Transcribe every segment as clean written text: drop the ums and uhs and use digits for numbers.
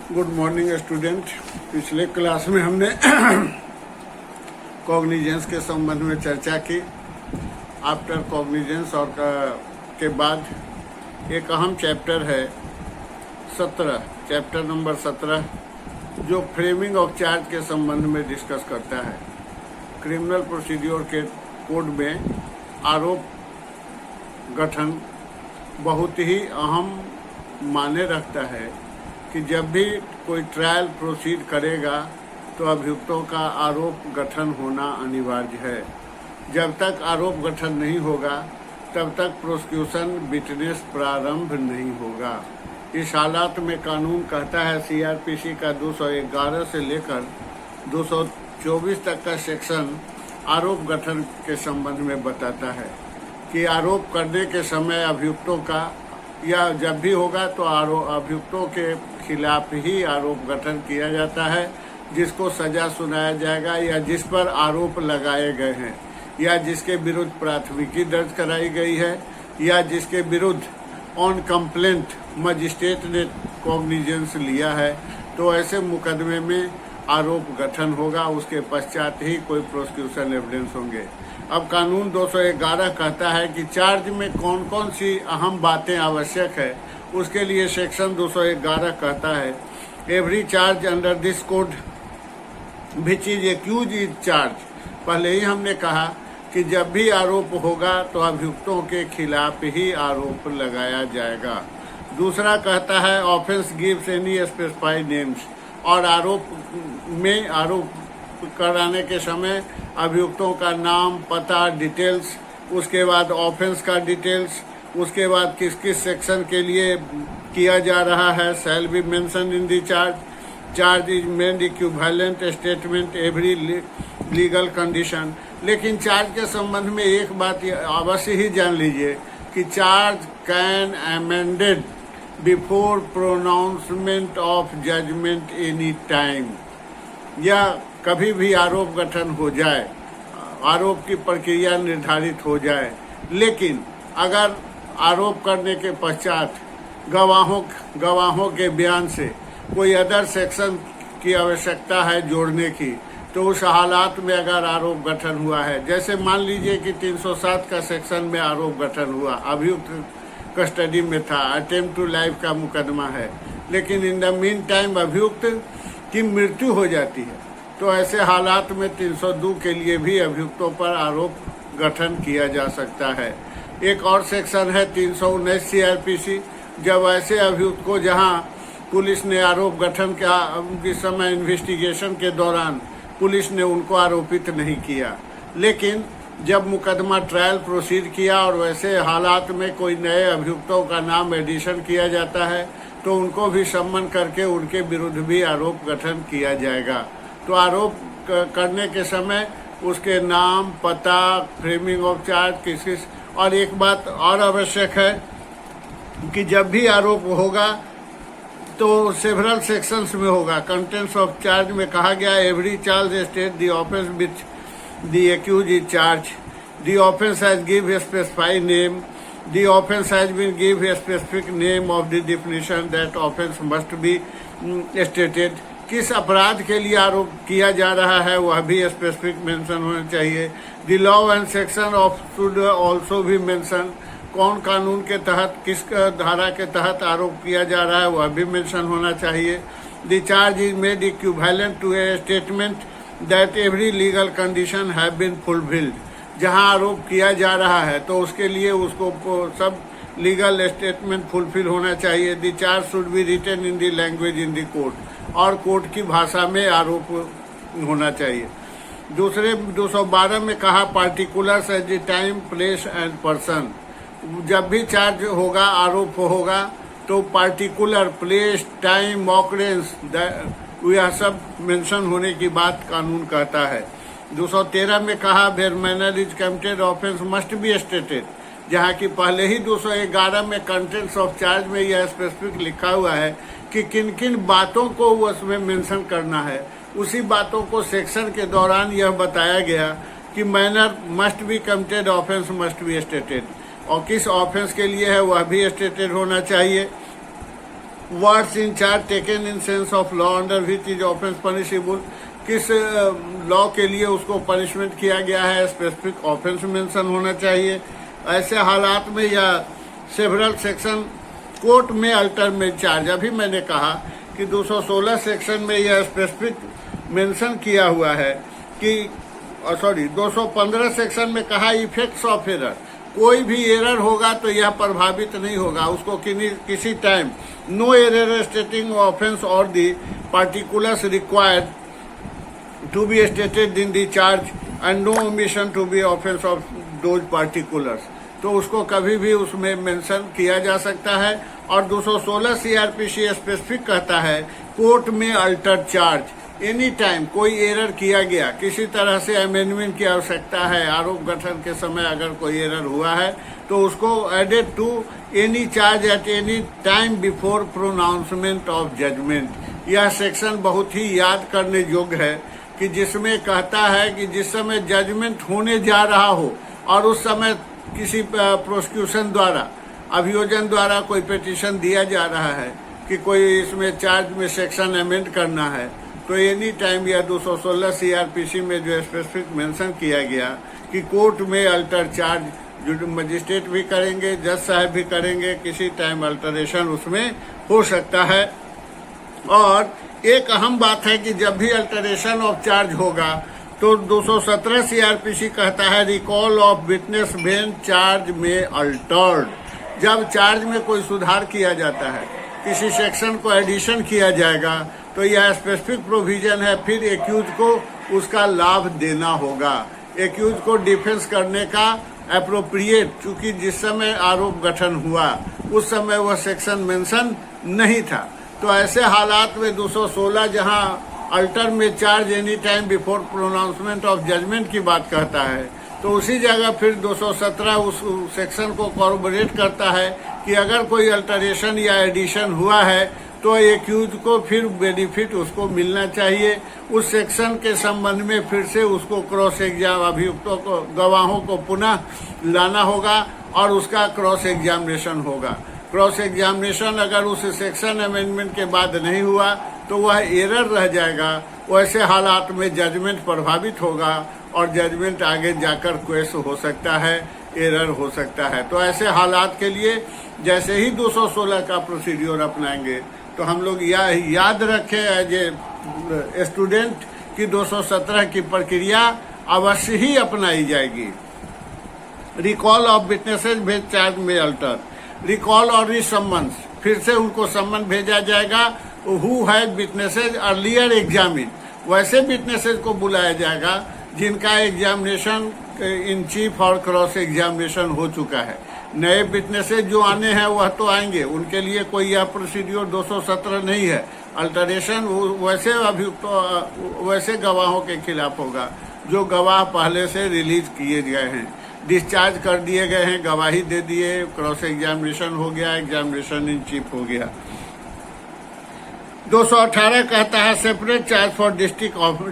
Good morning student. पिछले class में हमने कॉग्निजेंस के संबंध में चर्चा की। आफ्टर कॉग्निजेंस और के बाद एक अहम चैप्टर है 17, चैप्टर नंबर 17, जो फ्रेमिंग ऑफ चार्ज के संबंध में डिस्कस करता है। क्रिमिनल प्रोसीड्योर के कोड में आरोप गठन बहुत ही अहम मायने रखता है कि जब भी कोई ट्रायल प्रोसीड करेगा तो अभियुक्तों का आरोप गठन होना अनिवार्य है। जब तक आरोप गठन नहीं होगा तब तक प्रोसिक्यूशन विटनेस प्रारंभ नहीं होगा। इस हालात में कानून कहता है, सीआरपीसी का 211 से लेकर 224 तक का सेक्शन आरोप गठन के संबंध में बताता है कि आरोप करने के समय अभियुक्तों का या जब भी होगा तो अभियुक्तों के खिलाफ ही आरोप गठन किया जाता है, जिसको सजा सुनाया जाएगा या जिस पर आरोप लगाए गए हैं या जिसके विरुद्ध प्राथमिकी दर्ज कराई गई है या जिसके विरुद्ध ऑन कंप्लेंट मजिस्ट्रेट ने कॉग्निजेंस लिया है, तो ऐसे मुकदमे में आरोप गठन होगा। उसके पश्चात ही कोई प्रोसिक्यूशन एविडेंस होंगे। अब कानून 211 कहता है कि चार्ज में कौन कौन सी अहम बातें आवश्यक है। उसके लिए सेक्शन 211 कहता है, every charge under this code which is accused is charge. पहले ही हमने कहा कि जब भी आरोप होगा तो अभियुक्तों के खिलाफ ही आरोप लगाया जाएगा। दूसरा कहता है, offence gives any specified names, और आरोप कराने के समय अभियुक्तों का नाम, पता, डिटेल्स, उसके बाद ऑफेंस का डिटेल्स, उसके बाद किस किस सेक्शन के लिए किया जा रहा है, shall be mention in the charge is made equivalent statement every legal condition. लेकिन चार्ज के संबंध में एक बात अवश्य ही जान लीजिए कि charge can amended before pronouncement of judgement any time. या कभी भी आरोप गठन हो जाए, आरोप की प्रक्रिया निर्धारित हो जाए, लेकिन अगर आरोप करने के पश्चात गवाहों के बयान से कोई अदर सेक्शन की आवश्यकता है जोड़ने की, तो उस हालात में अगर आरोप गठन हुआ है, जैसे मान लीजिए कि 307 का सेक्शन में आरोप गठन हुआ, अभियुक्त कस्टडी में था, अटेम्प्ट टू लाइफ का मुकदमा है, लेकिन इन द मीन टाइम अभियुक्त की मृत्यु हो जाती है, तो ऐसे हालात में 302 के लिए भी अभियुक्तों पर आरोप गठन किया जा सकता है। एक और सेक्शन है 319 सीआरपीसी, जब ऐसे अभियुक्त को जहां पुलिस ने आरोप गठन के समय इन्वेस्टिगेशन के दौरान पुलिस ने उनको आरोपित नहीं किया, लेकिन जब मुकदमा ट्रायल प्रोसीड किया और वैसे हालात में कोई नए अभियुक्तों का नाम एडिशन किया जाता है, तो उनको भी सम्मन करके उनके विरुद्ध भी आरोप गठन किया जाएगा। तो आरोप करने के समय उसके नाम, पता, फ्रेमिंग ऑफ चार्ज, और एक बात और आवश्यक है कि जब भी आरोप होगा तो सेवरल सेक्शंस में होगा। कंटेंट्स ऑफ चार्ज में कहा गया, every charge state the offence which the accused is charge, the offence has give a specified name, the offence has been give a specific name of the definition that offence must be stated. किस अपराध के लिए आरोप किया जा रहा है वह भी स्पेसिफिक मेंशन होना चाहिए। The law and section of should also भी मेंशन, कौन कानून के तहत, किस धारा के तहत आरोप किया जा रहा है वह भी मेंशन होना चाहिए। The charge is made equivalent to a statement that every legal condition have been fulfilled. जहां आरोप किया जा रहा है तो उसके लिए उसको सब लीगल स्टेटमेंट फुलफिल होना चाहिए। The charge should be written in the language in the court, और कोर्ट की भाषा में आरोप होना चाहिए। दूसरे 212 में कहा, particulars at the time, place and person. जब भी चार्ज होगा, आरोप होगा, तो पार्टिकुलर, प्लेस, टाइम, ऑकरेंस, यह सब मेंशन होने की बात कानून कहता है। 213 में कहा, where manner is committed offence must be stated. जहाँ की पहले ही 211 में कंटेंट्स ऑफ चार्ज में यह स्पेसिफिक लिखा हुआ है कि किन किन बातों को उसमें मेंशन करना है। उसी बातों को सेक्शन के दौरान यह बताया गया कि manner must be committed, offence must be stated, और किस ऑफेंस के लिए है वह भी स्टेटेड होना चाहिए। Words in charge taken in sense of law under which is offence punishable, किस लॉ के लिए उसको पनिशमेंट किया गया है, स्पेसिफिक ऑफेंस मेंशन होना चाहिए। ऐसे हालात में या सेवरल सेक्शन कोर्ट में अल्टर में चार्ज, अभी मैंने कहा कि 216 सेक्शन में यह स्पेसिफिक मेंशन किया हुआ है कि 215 सेक्शन में कहा इफेक्ट्स ऑफ एरर, कोई भी एरर होगा तो यह प्रभावित नहीं होगा उसको किसी time. No error stating offence or the particulars required to be stated in the charge and no omission to be offence of those particulars, तो उसको कभी भी उसमें मेंशन किया जा सकता है। और 216 सीआरपीसी स्पेसिफिक कहता है कोर्ट में अल्टर चार्ज एनी टाइम कोई एरर किया गया, किसी तरह से अमेंडमेंट की आवश्यकता है, आरोप गठन के समय अगर कोई एरर हुआ है तो उसको added to any charge at any time before pronouncement of judgement. यह सेक्शन बहुत ही याद करने योग्य है कि जिसमें कहता है कि जिस समय जजमेंट होने जा रहा हो और उस समय किसी प्रोसिक्यूशन द्वारा, अभियोजन द्वारा कोई पिटीशन दिया जा रहा है कि कोई इसमें चार्ज में सेक्शन अमेंड करना है, तो एनी टाइम या 216 सीआरपीसी में जो स्पेसिफिक मेंशन किया गया कि कोर्ट में अल्टर चार्ज जो मजिस्ट्रेट भी करेंगे, जज साहब भी करेंगे, किसी टाइम अल्टरेशन उसमें हो सकता है। और एक अहम बात है कि जब भी अल्टरेशन ऑफ चार्ज होगा तो 217 सीआरपीसी कहता है recall of witness when charge में अल्टर्ड, जब चार्ज में कोई सुधार किया जाता है, किसी सेक्शन को एडिशन किया जाएगा तो यह स्पेसिफिक प्रोविजन है, फिर एक्यूज को उसका लाभ देना होगा। एक्यूज को डिफेंस करने का एप्रोप्रिएट, चूंकि जिस समय आरोप गठन हुआ उस समय वह सेक्शन मेंशन नहीं था, तो ऐसे हालात में 216 जहां अल्टर में charge any time before pronouncement of judgement की बात कहता है, तो उसी जगह फिर 217 उस सेक्शन को कॉर्पोरेट करता है कि अगर कोई अल्टरेशन या एडिशन हुआ है तो एक्यूज को फिर बेनिफिट उसको मिलना चाहिए। उस सेक्शन के संबंध में फिर से उसको क्रॉस एग्जाम, अभियुक्तों को, गवाहों को पुनः लाना होगा और उसका क्रॉस एग्जामिनेशन होगा। क्रॉस एग्जामिनेशन अगर उस सेक्शन अमेंडमेंट के बाद नहीं हुआ तो वह एरर रह जाएगा। वैसे हालात में जजमेंट प्रभावित होगा और जजमेंट आगे जाकर क्वेश हो सकता है, एरर हो सकता है। तो ऐसे हालात के लिए जैसे ही 216 का प्रोसीड्योर अपनाएंगे तो हम लोग याद रखें एज ए स्टूडेंट कि 217 की प्रक्रिया अवश्य ही अपनाई जाएगी। रिकॉल ऑफ विटनेसेज भेज चार्ज में अल्टर, रिकॉल और रिसम्मन्स, फिर से उनको सम्मन भेजा जाएगा who has witnesses earlier examine, वैसे विटनेसेज को बुलाया जाएगा जिनका एग्जामिनेशन इन चीफ और क्रॉस एग्जामिनेशन हो चुका है। नए विटनेसेज जो आने हैं वह तो आएंगे, उनके लिए कोई यह प्रोसीड्योर 217 नहीं है। अल्टरेशन वैसे अभियुक्तों, वैसे गवाहों के खिलाफ होगा जो गवाह पहले से रिलीज किए गए हैं, डिस्चार्ज कर दिए गए हैं, गवाही दे दिए, क्रॉस एग्जामिनेशन हो गया, एग्जामिनेशन इन चीफ हो गया। 218 कहता है separate charge for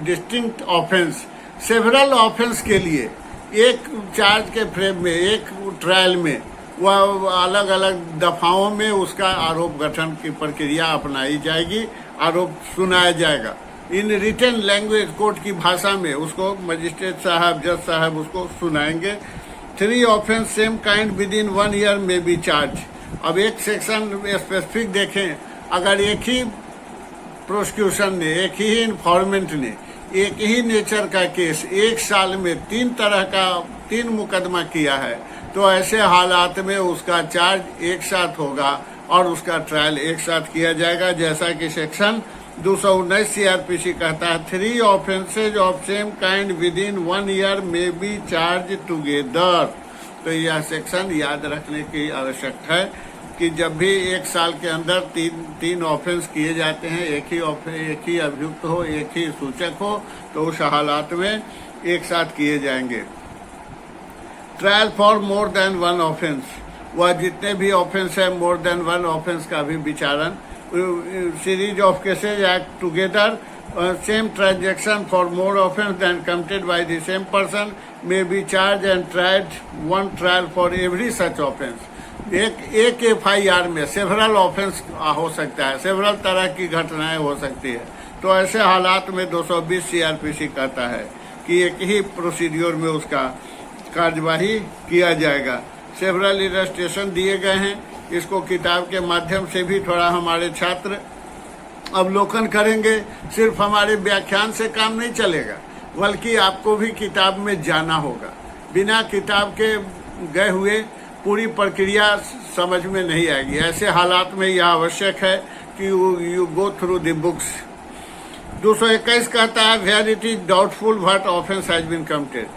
distinct offence, several offence के लिए एक चार्ज के फ्रेम में, एक ट्रायल में वह अलग अलग दफाओं में उसका आरोप गठन की प्रक्रिया अपनाई जाएगी, आरोप सुनाया जाएगा। इन रिटन लैंग्वेज कोर्ट की भाषा में उसको मजिस्ट्रेट साहब, जज साहब उसको सुनाएंगे। 3 offence same kind with in 1 year में बी चार्ज। अब एक सेक्शन स्पेसिफिक देखें, अगर एक ही प्रोसिक्यूशन ने, एक ही इन्फॉर्मेंट ने एक ही नेचर का केस एक साल में 3 मुकदमा किया है तो ऐसे हालात में उसका चार्ज एक साथ होगा और उसका ट्रायल एक साथ किया जाएगा, जैसा कि सेक्शन 219 सीआरपीसी कहता है 3 offences of same kind with in 1 year में बी चार्ज टुगेदर। तो यह सेक्शन याद रखने की आवश्यकता है कि जब भी एक साल के अंदर 3 ऑफेंस किए जाते हैं, एक ही अभियुक्त हो, एक ही सूचक हो, तो उस हालात में एक साथ किए जाएंगे। Trial for more than 1 offence, वह जितने भी ऑफेंस है मोर देन 1 ऑफेंस का भी विचारण, series of cases act together same transaction for more offence than committed by the same person may be charge and tried 1 trial for every such offence. एक FIR में several offence हो सकता है, several तरह की घटनाएं हो सकती है। तो ऐसे हालात में 220 CRPC कहता है कि एक ही प्रोसीड्योर में उसका कार्यवाही किया जाएगा। सेवरल इलस्ट्रेशन दिए गए हैं, इसको किताब के माध्यम से भी थोड़ा हमारे छात्र अवलोकन करेंगे। सिर्फ हमारे व्याख्यान से काम नहीं चलेगा, बल्कि आपको भी किताब में जाना होगा। बिना किताब के गए हुए पूरी प्रक्रिया समझ में नहीं आएगी। ऐसे हालात में यह आवश्यक है कि you go through the books. 221 कहता है where it is doubtful what offence has been committed.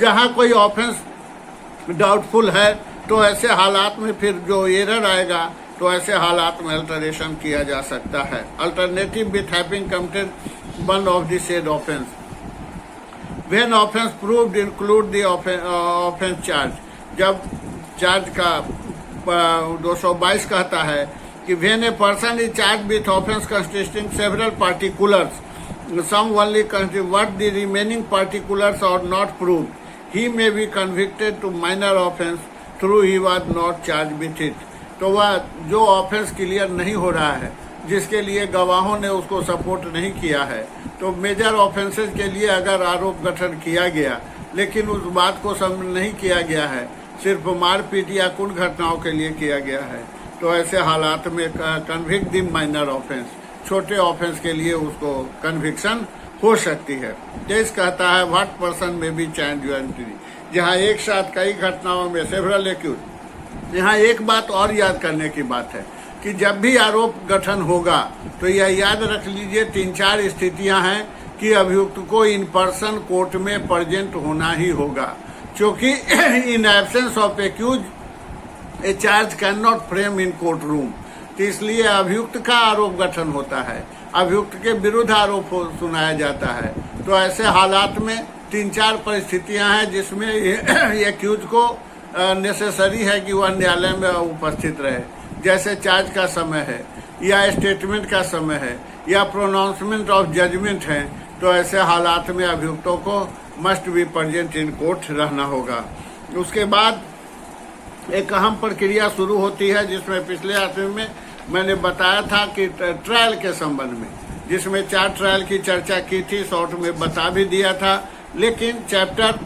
जहां कोई ऑफेंस डाउटफुल है तो ऐसे हालात में फिर जो एरर आएगा तो ऐसे हालात में अल्टरेशन किया जा सकता है। Alternative with having committed one of the said offence when offence proved include the offence charge. जब चार्ज का 222 कहता है कि when a person is charge with offence consisting several particulars some only what the remaining particulars are not proved he may be convicted to minor offense through he was not charged with it। तो वह जो offence clear नहीं हो रहा है, जिसके लिए गवाहों ने उसको सपोर्ट नहीं किया है, तो मेजर ऑफेंसेस के लिए अगर आरोप गठन किया गया लेकिन उस बात को समझ नहीं किया गया है, सिर्फ मारपीट या कुछ घटनाओं के लिए किया गया है, तो ऐसे हालात में कन्विक्ट द माइनर ऑफेंस, छोटे ऑफेंस के लिए उसको कन्विक्शन हो सकती है। केस कहता है व्हाट पर्सन में बी चार्ज जॉइंटली। जहां एक साथ कई घटनाओं में सेवरल एक्यूज। यहाँ एक बात और याद करने की बात है कि जब भी आरोप गठन होगा तो यह याद रख लीजिए 3-4 स्थितियां हैं कि अभियुक्त को इन पर्सन कोर्ट में प्रेजेंट होना ही होगा, क्योंकि in absence of accused a charge can not frame in court room. तो इसलिए अभियुक्त का आरोप गठन होता है, अभियुक्त के विरुद्ध आरोप सुनाया जाता है। तो ऐसे हालात में 3-4 परिस्थितियां हैं जिसमें एक्यूज को नेसेसरी है कि वह न्यायालय में उपस्थित रहे, जैसे चार्ज का समय है या स्टेटमेंट का समय है या प्रोनाउंसमेंट ऑफ जजमेंट है। तो ऐसे हालात में अभियुक्तों को must be present in court रहना होगा। उसके बाद एक अहम प्रक्रिया शुरू होती है जिसमें पिछले आठवीं में मैंने बताया था कि ट्रायल के संबंध में, जिसमें 4 ट्रायल की चर्चा की थी, शॉर्ट में बता भी दिया था। लेकिन चैप्टर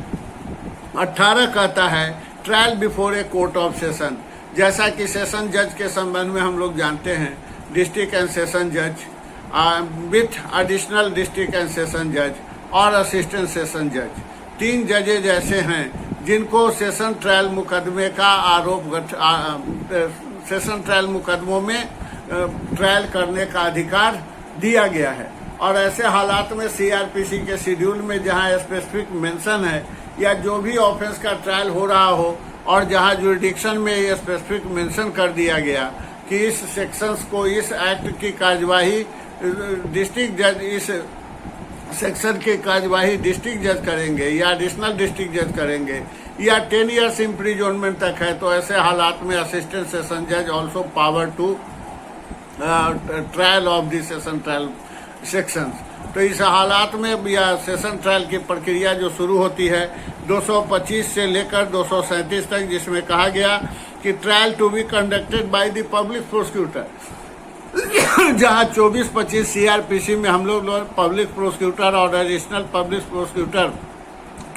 18 कहता है trial before a court of session. जैसा कि सेशन जज के संबंध में हम लोग जानते हैं, डिस्ट्रिक्ट एंड सेशन जज with additional district and session जज और असिस्टेंट सेशन जज, 3 जजेज ऐसे हैं जिनको सेशन ट्रायल मुकदमे का सेशन ट्रायल मुकदमों में ट्रायल करने का अधिकार दिया गया है। और ऐसे हालात में CRPC के शेड्यूल में जहां स्पेसिफिक मेंशन है या जो भी ऑफेंस का ट्रायल हो रहा हो और जहां जुरिडिक्शन में ये स्पेसिफिक मेंशन कर दिया गया कि इस सेक्शंस को, इस एक्ट की कार्यवाही डिस्ट्रिक्ट जज, इस सेक्शन की कार्यवाही डिस्ट्रिक्ट जज करेंगे या एडिशनल डिस्ट्रिक्ट जज करेंगे या 10 ईयर्स इम्प्रिजनमेंट तक है, तो ऐसे हालात में असिस्टेंट सेशन जज also power to trial of the session trial sections. तो इस हालात में यह सेशन ट्रायल की प्रक्रिया जो शुरू होती है 225 से लेकर 237 तक, जिसमें कहा गया कि trial to be conducted by the public prosecutor. जहां 24-25 CRPC में हम लोग पब्लिक प्रोसिक्यूटर और एडिशनल पब्लिक प्रोसिक्यूटर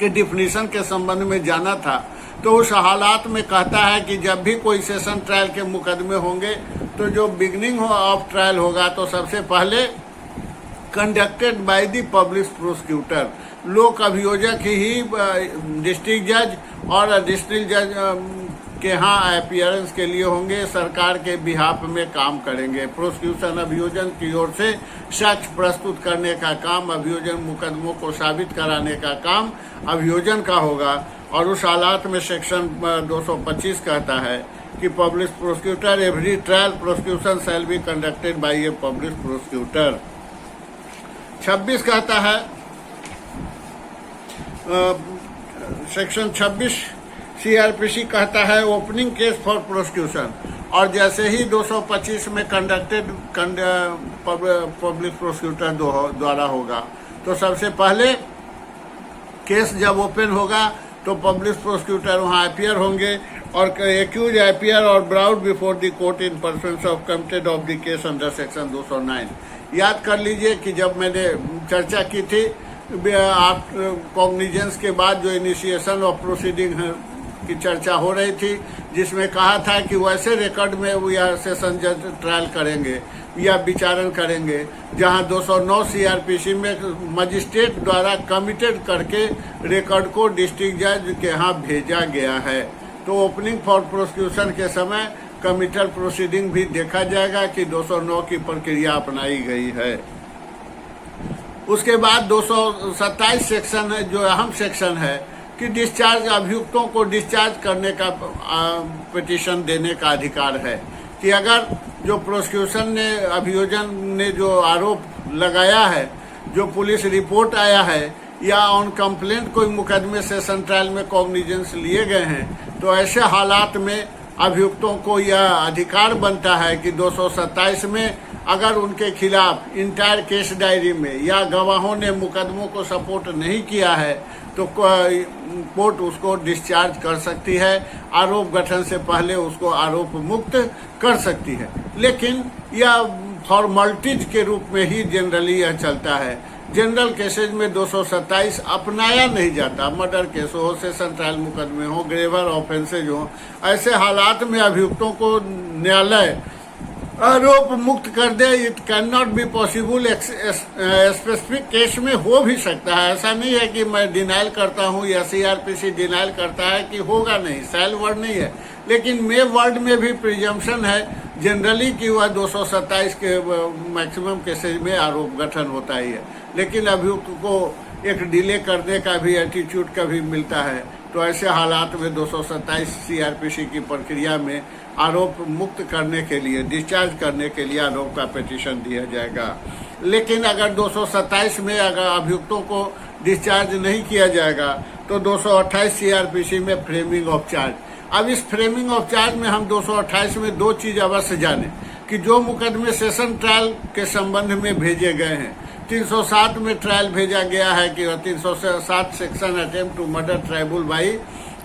के डिफिनीशन के संबंध में जाना था, तो उस हालात में कहता है कि जब भी कोई सेशन ट्रायल के मुकदमे होंगे तो जो बिगनिंग ऑफ ट्रायल होगा तो सबसे पहले conducted by the public prosecutor, लोक अभियोजक ही डिस्ट्रिक्ट जज और एडिशनल जज के यहाँ अपीयरेंस के लिए होंगे, सरकार के बिहाफ में काम करेंगे। प्रोसिक्यूशन अभियोजन की ओर से साक्ष्य प्रस्तुत करने का काम, अभियोजन मुकदमों को साबित कराने का काम अभियोजन का होगा। और उस हालात में सेक्शन 225 कहता है कि public prosecutor every trial prosecution shall be conducted bye a public prosecutor. 26 कहता है सेक्शन 26 CRPC कहता है ओपनिंग केस फॉर प्रोसिक्यूशन, और जैसे ही 225 में कंडक्टेड पब्लिक प्रोसिक्यूटर द्वारा होगा तो सबसे पहले केस जब ओपन होगा तो पब्लिक प्रोसिक्यूटर वहां अपीयर होंगे और accused appear or brought before the court in pursuance of committed of the case under section 209। याद कर लीजिए कि जब मैंने चर्चा की थी आप कॉग्निजेंस के बाद जो इनिशिएशन ऑफ प्रोसीडिंग की चर्चा हो रही थी, जिसमें कहा था कि वैसे रिकॉर्ड में वो या सेशन जज ट्रायल करेंगे या विचारण करेंगे जहां 209 सीआरपीसी में मजिस्ट्रेट द्वारा कमिटेड करके रिकॉर्ड को डिस्ट्रिक्ट जज के यहाँ भेजा गया है। तो ओपनिंग फॉर प्रोसिक्यूशन के समय कमिटल प्रोसीडिंग भी देखा जाएगा कि 209 की प्रक्रिया अपनाई गई है। उसके बाद 227 सेक्शन है, जो अहम सेक्शन है कि डिस्चार्ज अभियुक्तों को डिस्चार्ज करने का पिटीशन देने का अधिकार है कि अगर जो प्रोसिक्यूशन ने अभियोजन ने जो आरोप लगाया है, जो पुलिस रिपोर्ट आया है या ऑन कंप्लेंट कोई मुकदमे सेशन ट्रायल में कॉग्निजेंस लिए गए हैं, तो ऐसे हालात में अभियुक्तों को यह अधिकार बनता है कि 227 में अगर उनके खिलाफ इंटायर केस डायरी में या गवाहों ने मुकदमों को सपोर्ट नहीं किया है तो कोर्ट उसको डिस्चार्ज कर सकती है, आरोप गठन से पहले उसको आरोप मुक्त कर सकती है। लेकिन यह फॉर्मेलिटीज के रूप में ही जनरली यह चलता है। जनरल केसेज में 227 अपनाया नहीं जाता। मर्डर केस हो, सेशन ट्रायल मुकदमे हो, ग्रेवर ऑफेंसेज हो, ऐसे हालात में अभियुक्तों को न्यायालय आरोप मुक्त कर दे। It can not be possible. Specific case में हो भी सकता है, ऐसा नहीं है कि मैं डिनाइल करता हूं या सीआरपीसी डिनाइल करता है कि होगा नहीं, सेल वर्ड नहीं है, लेकिन मे वर्ड में भी प्रिजम्पशन है जनरली कि वह 227 के मैक्सिमम केसेज में आरोप गठन होता ही है। लेकिन अभियुक्त को एक डिले करने का भी एटीट्यूड कभी मिलता है, तो ऐसे हालात में 227 सीआरपीसी की प्रक्रिया में आरोप मुक्त करने के लिए, डिस्चार्ज करने के लिए आरोप का पिटीशन दिया जाएगा। लेकिन अगर 227 में अगर अभियुक्तों को डिस्चार्ज नहीं किया जाएगा तो 228 सीआरपीसी में फ्रेमिंग ऑफ चार्ज। अब इस फ्रेमिंग ऑफ चार्ज में हम 228 में दो चीज अवश्य जाने कि जो मुकदमे सेशन ट्रायल के संबंध में भेजे गए हैं, 307 में ट्रायल भेजा गया है कि 307 section attempt to murder triable by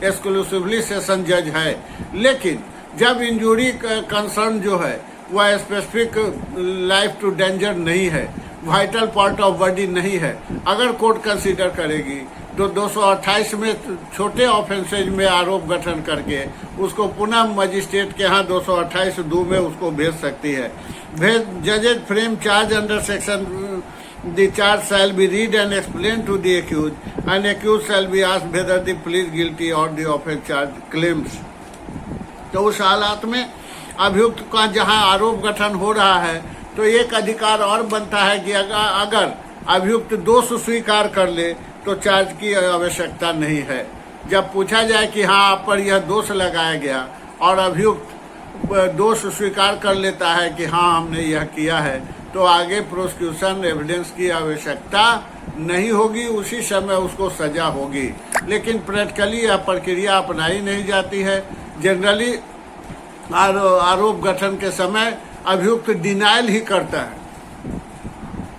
exclusively session जज है। लेकिन जब इंजूरी कंसर्न जो है वह स्पेसिफिक लाइफ टू डेंजर नहीं है, वाइटल पार्ट ऑफ बॉडी नहीं है, अगर कोर्ट कंसीडर करेगी तो 228 में छोटे ऑफेंसेज में आरोप गठन करके उसको पुनः मजिस्ट्रेट के यहाँ 228 दो में उसको भेज सकती है। जजेज frame charge under section the charge shall be read and explained to the accused, and accused shall be asked whether the plead guilty or the offence charge claims। तो उस हालात में अभियुक्त का जहां आरोप गठन हो रहा है तो एक अधिकार और बनता है कि अगर अभियुक्त दोष स्वीकार कर ले तो चार्ज की आवश्यकता नहीं है। जब पूछा जाए कि हाँ आप पर यह दोष लगाया गया और अभियुक्त दोष स्वीकार कर लेता है कि हाँ हमने यह किया है, तो आगे प्रोसिक्यूशन एविडेंस की आवश्यकता नहीं होगी, उसी समय उसको सजा होगी। लेकिन प्रैक्टिकली यह प्रक्रिया अपनाई नहीं जाती है। जनरली आरोप गठन के समय अभियुक्त डिनाइल ही करता है।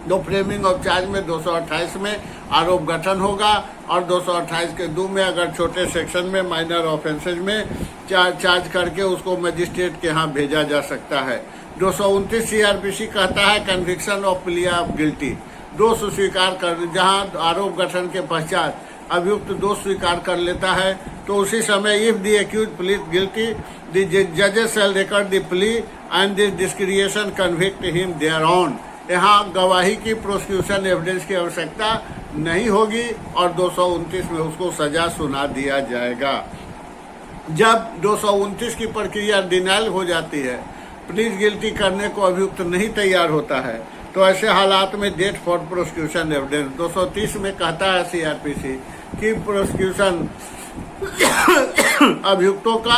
दो फ्रेमिंग ऑफ चार्ज में 228 में आरोप गठन होगा और 228 के 2 में अगर छोटे सेक्शन में माइनर ऑफेंसेज में चार्ज करके उसको मजिस्ट्रेट के यहाँ भेजा जा सकता है। 229 सीआरपीसी कहता है conviction of plea of guilty, दोष स्वीकार कर, जहां आरोप गठन के पश्चात अभियुक्त दोष स्वीकार कर लेता है तो उसी समय if the accuse plead guilty the जजेस shall record the plea and the discretion convict him thereon. यहाँ गवाही की प्रोसिक्यूशन एविडेंस की आवश्यकता नहीं होगी और 229 में उसको सजा सुना दिया जाएगा। जब 229 की प्रक्रिया डिनाइल हो जाती है, प्लीज गिल्टी करने को अभियुक्त नहीं तैयार होता है, तो ऐसे हालात में डेट फॉर प्रोसिक्यूशन एविडेंस 230 में कहता है सीआरपीसी कि प्रोसिक्यूशन अभियुक्तों का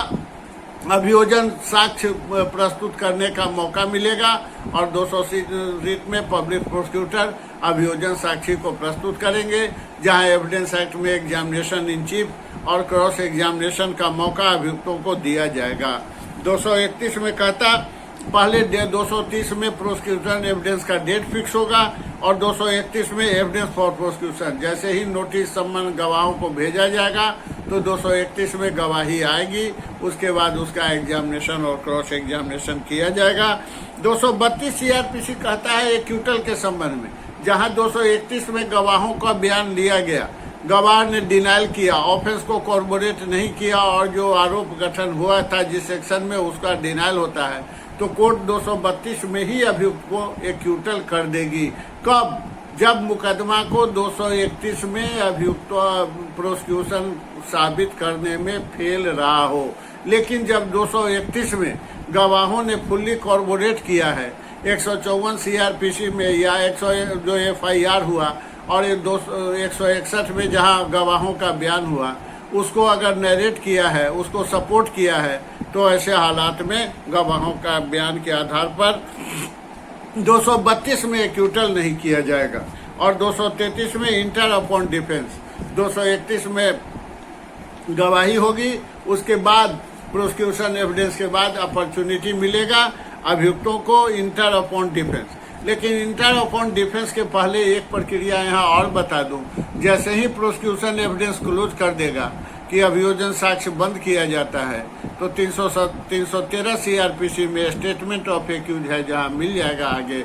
अभियोजन साक्ष्य प्रस्तुत करने का मौका मिलेगा और 230 में पब्लिक प्रोसिक्यूटर अभियोजन साक्षी को प्रस्तुत करेंगे, जहां एविडेंस एक्ट में एग्जामिनेशन इन चीफ और क्रॉस एग्जामिनेशन का मौका अभियुक्तों को दिया जाएगा। 231 में कहता पहले 230 में प्रोसिक्यूशन एविडेंस का डेट फिक्स होगा और 231 में एविडेंस फॉर प्रोसिक्यूशन, जैसे ही नोटिस सम्मन गवाहों को भेजा जाएगा तो 231 में गवाही आएगी, उसके बाद उसका एग्जामिनेशन और क्रॉस एग्जामिनेशन किया जाएगा। 232 सीआरपीसी कहता है एक्यूटल के संबंध में, जहां 231 में गवाहों का बयान लिया गया, गवाह ने डिनाइल किया, ऑफेंस को कॉर्पोरेट नहीं किया और जो आरोप गठन हुआ था जिस सेक्शन में उसका डिनाइल होता है, तो कोर्ट 232 में ही अभियुक्त को एक्यूटल कर देगी। कब? जब मुकदमा को 231 में अभियुक्त प्रोसिक्यूशन साबित करने में फेल रहा हो। लेकिन जब 231 में गवाहों ने फुल्ली कॉर्पोरेट किया है, 154 सीआरपीसी में या 100 जो एफआईआर हुआ और 161 में जहां गवाहों का बयान हुआ, उसको अगर नरेट किया है, उसको सपोर्ट किया है, तो ऐसे हालात में गवाहों का बयान के आधार पर 232 में एक्यूटल नहीं किया जाएगा और 233 में इंटर अपॉन डिफेंस, 231 में गवाही होगी, उसके बाद प्रोसिक्यूशन एविडेंस के बाद अपॉर्चुनिटी मिलेगा अभियुक्तों को इंटर अपॉन डिफेंस। लेकिन इंटर अपॉन डिफेंस के पहले एक प्रक्रिया यहाँ और बता दूं, जैसे ही प्रोसिक्यूशन एविडेंस क्लोज कर देगा कि अभियोजन साक्ष्य बंद किया जाता है, तो 313 सीआरपीसी में स्टेटमेंट ऑफ एक्यूज है, जहां मिल जाएगा, आगे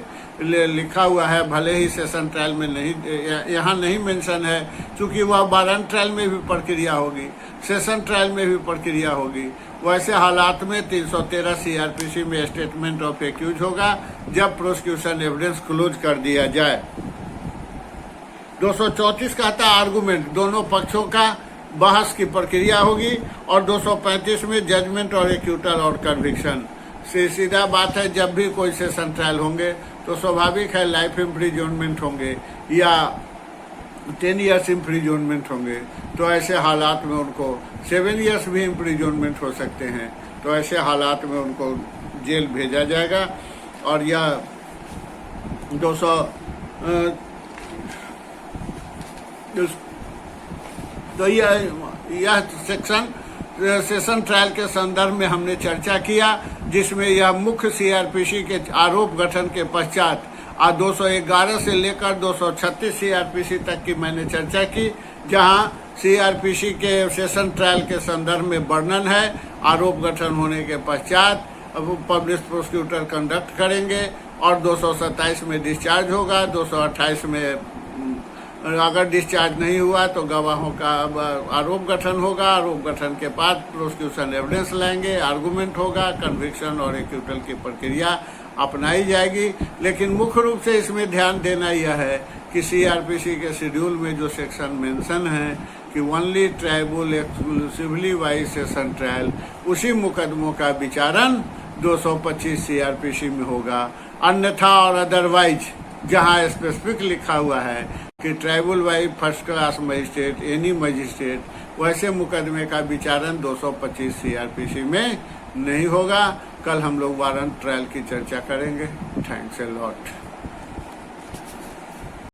लिखा हुआ है, भले ही सेशन ट्रायल में नहीं, यहाँ नहीं मेंशन है, क्योंकि वह वारंट ट्रायल में भी प्रक्रिया होगी, सेशन ट्रायल में भी प्रक्रिया होगी। वैसे हालात में 313 सीआरपीसी में स्टेटमेंट ऑफ एक्यूज होगा जब प्रोसिक्यूशन एविडेंस क्लोज कर दिया जाए। 234 कहता आर्गुमेंट, दोनों पक्षों का बहस की प्रक्रिया होगी और 235 में जजमेंट और एक्यूटल और कन्विक्शन। सीधा बात है, जब भी कोई सेशन ट्रायल होंगे तो स्वाभाविक है लाइफ इम्प्रिजनमेंट होंगे या 10 इयर्स इम्प्रिजनमेंट होंगे, तो ऐसे हालात में उनको 7 इयर्स भी इम्प्रिजनमेंट हो सकते हैं, तो ऐसे हालात में उनको जेल भेजा जाएगा। और यह 200 तो यह सेशन ट्रायल के संदर्भ में हमने चर्चा किया, जिसमें यह मुख्य सीआरपीसी के आरोप गठन के पश्चात 211 से लेकर 236 सीआरपीसी तक की मैंने चर्चा की, जहां सीआरपीसी के सेशन ट्रायल के संदर्भ में वर्णन है। आरोप गठन होने के पश्चात अब पब्लिक प्रोसिक्यूटर कंडक्ट करेंगे और 227 में डिस्चार्ज होगा, 228 में अगर डिस्चार्ज नहीं हुआ तो गवाहों का आरोप गठन होगा, आरोप गठन के बाद प्रोसिक्यूशन एविडेंस लाएंगे, आर्गुमेंट होगा, कन्विक्शन और एक्यूटल की प्रक्रिया अपनाई जाएगी। लेकिन मुख्य रूप से इसमें ध्यान देना यह है कि सीआरपीसी के शेड्यूल में जो सेक्शन मेंशन है कि only tribal exclusively wise session trial, उसी मुकदमों का विचारण 225 सीआरपीसी में होगा। अन्यथा और अदरवाइज जहां स्पेसिफिक लिखा हुआ है कि tribal wise first class magistrate, any magistrate, वैसे मुकदमे का विचारण 225 सीआरपीसी में नहीं होगा। कल हम लोग वारंट ट्रायल की चर्चा करेंगे। Thanks a lot.